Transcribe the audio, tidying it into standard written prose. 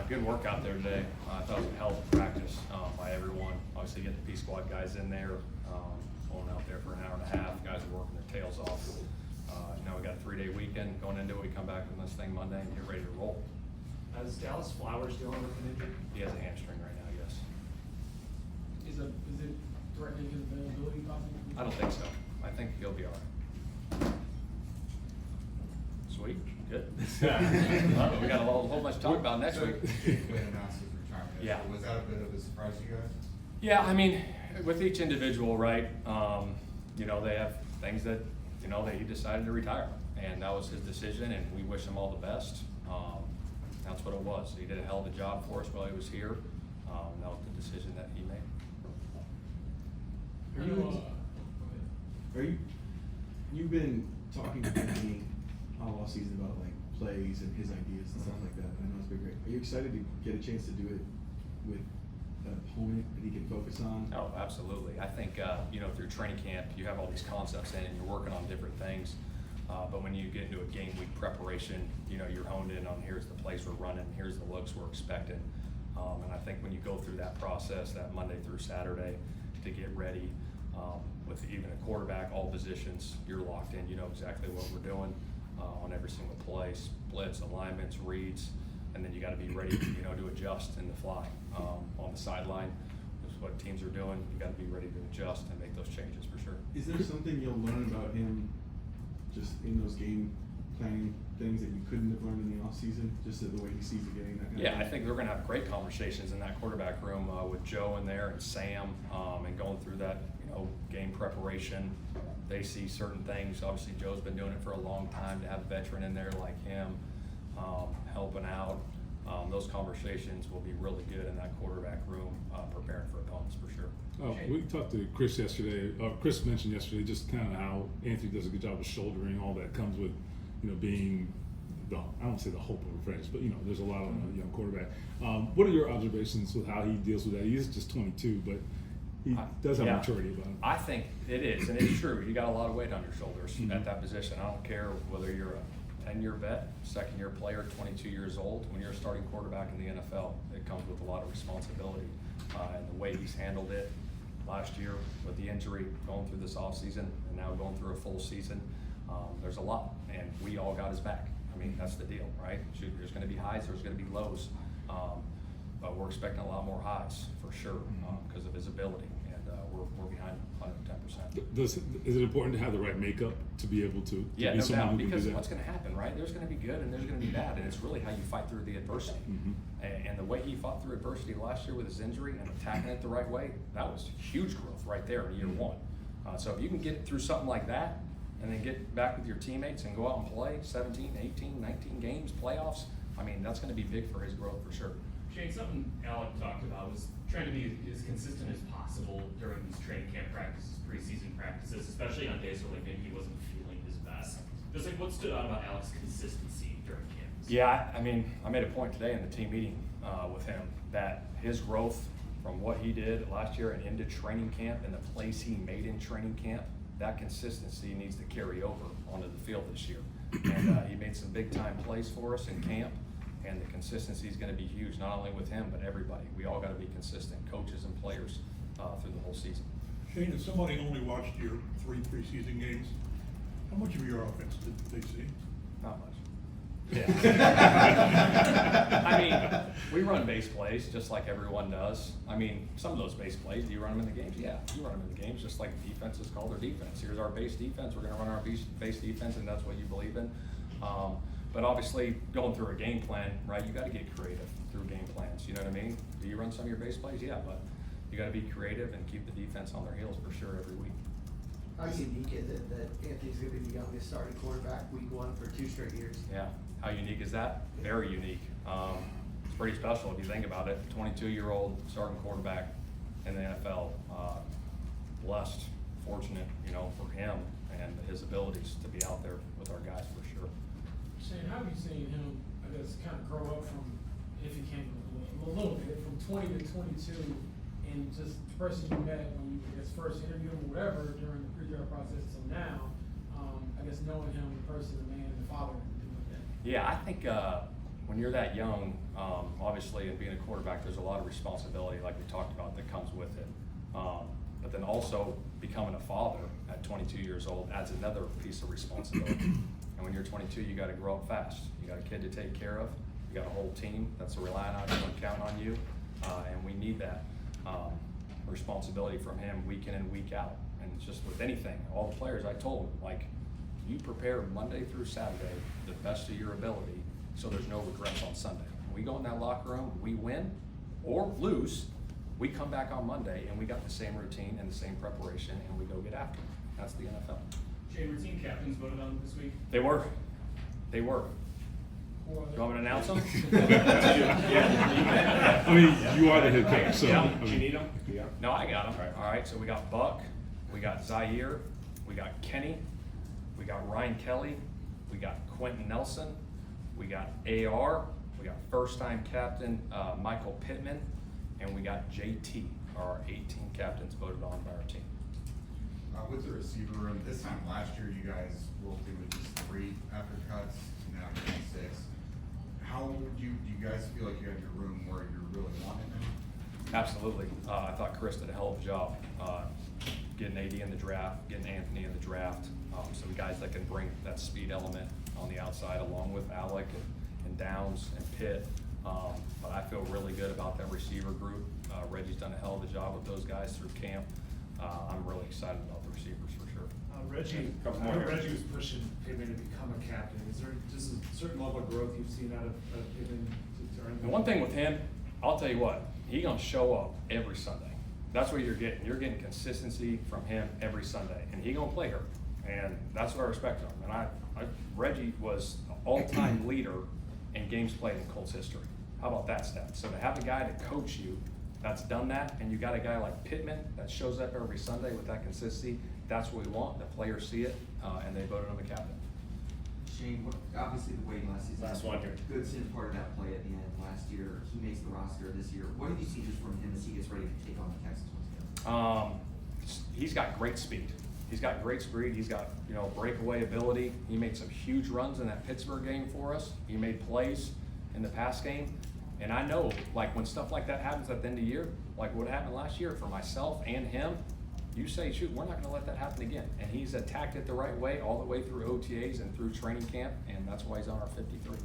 Good work out there today. I thought it was a hell of a practice by everyone. Obviously, get the P squad guys in there, going out there for an hour and a half. Guys are working their tails off. We got a 3-day weekend going into it. We come back from this thing Monday and get ready to roll. Is Dallas Flowers dealing with an injury? He has a hamstring right now, yes. Is it threatening his availability possibly? I don't think so. I think he'll be all right. Sweet, good. Well, we got a whole bunch to talk about next week. Jake Witt announced his retirement. Yeah. Was that a bit of a surprise to you guys? Yeah, I mean, with each individual, right? They have things that that he decided to retire, and that was his decision, and we wish him all the best. That's what it was. He did a hell of a job for us while he was here. That was the decision that he made. You've been talking to Anthony all season about like plays and his ideas and stuff like that. I know it's been great. Are you excited to get a chance to do it with an opponent that he can focus on? Oh, absolutely. I think, through training camp, you have all these concepts in and you're working on different things. But when you get into a game week preparation, you're honed in on here's the plays we're running, here's the looks we're expecting. And I think when you go through that process, that Monday through Saturday to get ready, with even a quarterback, all positions, you're locked in. You know exactly what we're doing on every single play, splits, alignments, reads. And then you got to be ready, to adjust in the fly. On the sideline, this is what teams are doing. You got to be ready to adjust and make those changes for sure. Is there something you'll learn about him just in those game planning things that you couldn't have learned in the off season, just the way he sees the game? I think we're going to have great conversations in that quarterback room with Joe in there and Sam, and going through that, game preparation. They see certain things. Obviously, Joe's been doing it for a long time. To have a veteran in there like him, helping out. Those conversations will be really good in that quarterback room, preparing for opponents for sure. We talked to Chris yesterday. Chris mentioned yesterday just kind of how Anthony does a good job of shouldering all that comes with, being I don't say the hope of a franchise, but there's a lot of young quarterback. What are your observations with how he deals with that? He is just 22, but he does have maturity about him. I think it is, and it's true. You got a lot of weight on your shoulders at that position. I don't care whether you're a 10-year vet, second-year player, 22 years old. When you're a starting quarterback in the NFL, it comes with a lot of responsibility. And the way he's handled it last year with the injury, going through this offseason, and now going through a full season, there's a lot, and we all got his back. I mean, that's the deal, right? There's going to be highs, there's going to be lows, but we're expecting a lot more highs for sure because of his ability, and we're behind 110%. Is it important to have the right makeup to be able to yeah, be no someone doubt, who can because do that? what's going to happen, right? There's going to be good and there's going to be bad, and it's really how you fight through the adversity. And the way he fought through adversity last year with his injury and attacking it the right way, that was huge growth right there in year one. So if you can get through something like that and then get back with your teammates and go out and play 17, 18, 19 games, playoffs, I mean, that's going to be big for his growth for sure. Shane, something Alec talked about was trying to be as consistent as possible during these training camp practices, preseason practices, especially on days where maybe he wasn't feeling his best. Just what stood out about Alec's consistency during camp? Yeah, I mean, I made a point today in the team meeting with him that his growth from what he did last year and into training camp and the plays he made in training camp, that consistency needs to carry over onto the field this year. And he made some big time plays for us in camp. And the consistency is going to be huge, not only with him, but everybody. We all got to be consistent, coaches and players, through the whole season. Shane, if somebody only watched your 3 preseason games, how much of your offense did they see? Not much. Yeah. I mean, we run base plays just like everyone does. I mean, some of those base plays, do you run them in the games? Yeah, you run them in the games just like defenses call their defense. Here's our base defense. We're going to run our base defense, and that's what you believe in. But obviously, going through a game plan, right, you got to get creative through game plans. You know what I mean? Do you run some of your base plays? Yeah, but you got to be creative and keep the defense on their heels for sure every week. How unique is it that Anthony's going to be the youngest starting quarterback week 1 for 2 straight years? Yeah. How unique is that? Very unique. It's pretty special if you think about it. 22-year-old starting quarterback in the NFL. Blessed, fortunate, for him and his abilities to be out there with our guys for sure. Shane, how have you seen him, I guess, kind of grow up from, if he came a little bit, from 20 to 22, and just the person you met when you, I guess, first interviewed him or whatever during the pre-draft process till now, I guess knowing him, the person, the man, the father, and things like that? Yeah, I think when you're that young, obviously, and being a quarterback, there's a lot of responsibility, like we talked about, that comes with it. But then also becoming a father at 22 years old adds another piece of responsibility. And when you're 22, you got to grow up fast. You got a kid to take care of. You got a whole team that's relying on you and counting on you, and we need that responsibility from him week in and week out. And it's just with anything, all the players, I told them, like, you prepare Monday through Saturday the best of your ability, so there's no regrets on Sunday. When we go in that locker room, we win or lose, we come back on Monday and we got the same routine and the same preparation, and we go get after it. That's the NFL. Jay, were team captains voted on this week? They were. Who are You they? want me to announce them? I mean, you are the head coach, so. Yeah. I Do you mean, need them? No, I got them. All right, so we got Buck, we got Zaire, we got Kenny, we got Ryan Kelly, we got Quentin Nelson, we got AR, we got first-time captain Michael Pittman, and we got JT, our 18 captains voted on by our team. With the receiver room, this time last year, you guys rolled in with just 3 after cuts, now you're doing 6. How would do you guys feel like you have your room where you're really wanting it? Absolutely. I thought Chris did a hell of a job getting AD in the draft, getting Anthony in the draft. Some guys that can bring that speed element on the outside, along with Alec and Downs and Pitt. But I feel really good about that receiver group. Reggie's done a hell of a job with those guys through camp. I'm really excited about the receivers for sure. Reggie, Couple I more know here. Reggie was pushing Pittman to become a captain. Is there just a certain level of growth you've seen out of Pittman to earn? The one thing with him, I'll tell you what, he's gonna show up every Sunday. That's what you're getting. You're getting consistency from him every Sunday, and he's gonna play her. And that's what I respect him. And Reggie was an all-time leader in games played in Colts history. How about that stat? So to have a guy to coach you that's done that, and you got a guy like Pittman that shows up every Sunday with that consistency, that's what we want. The players see it, and they voted him a captain. Shane, obviously the waiting last season. Last one here. Goodson, part of that play at the end last year. He makes the roster this year. What have you seen just from him as he gets ready to take on the Texans once again? He's got great speed. He's got great speed. He's got, breakaway ability. He made some huge runs in that Pittsburgh game for us. He made plays in the pass game. And I know, like, when stuff like that happens at the end of the year, like what happened last year for myself and him, you say, shoot, we're not going to let that happen again. And he's attacked it the right way all the way through OTAs and through training camp, and that's why he's on our 53.